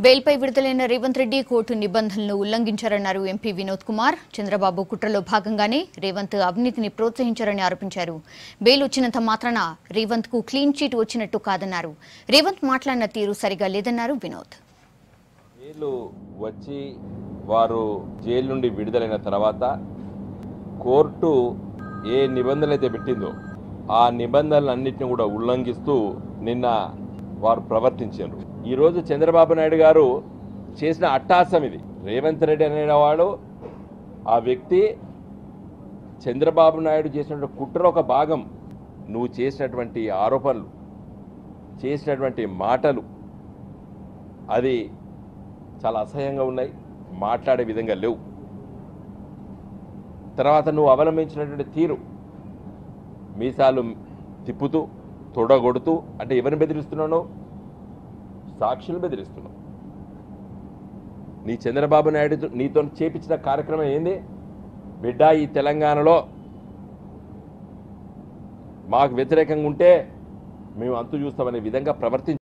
బెయిల్పై విడుదలైన రేవంత్ రెడ్డి కోర్టు నిబంధనలను ఉల్లంఘించారన్నారు ఎంపీ వినోద్ కుమార్. చంద్రబాబు కుట్రలో భాగంగానే రేవంత్ అవినీతిని ప్రోత్సహించారని ఆరోపించారు. బెయిల్ వచ్చినంత మాత్రాన రేవంత్ కు క్లీన్ చీట్ వచ్చినట్టు కాదన్నారు. రేవంత్ మాట్లాడిన తీరు సరిగా లేదన్నారు వినోద్. బెయిల్ వచ్చి వారు జైలు నుండి విడుదలైన తర్వాత కోర్టు ఏ నిబంధనలు అయితే పెట్టిందో ఆ నిబంధనలన్నింటినీ కూడా ఉల్లంఘిస్తూ నిన్న వారు ప్రవర్తించారు. ఈరోజు చంద్రబాబు నాయుడు గారు చేసిన అట్టాసం ఇది. రేవంత్ రెడ్డి అనేవాడు ఆ వ్యక్తి చంద్రబాబు నాయుడు చేసినటువంటి కుట్ర ఒక భాగం. నువ్వు చేసినటువంటి ఆరోపణలు, చేసినటువంటి మాటలు అది చాలా అసహ్యంగా ఉన్నాయి, మాట్లాడే విధంగా లేవు. తర్వాత నువ్వు అవలంబించినటువంటి తీరు, మీసాలు తిప్పుతూ తొడగొడుతూ, అంటే ఎవరిని బెదిరిస్తున్నావు? సాక్షులు బెదిరిస్తున్నావు. నీ చంద్రబాబు నాయుడు నీతో చేపించిన కార్యక్రమం ఏంది? బిడ్డ, ఈ తెలంగాణలో మాకు వ్యతిరేకంగా ఉంటే మేము అంతు చూస్తామనే విధంగా ప్రవర్తించారు.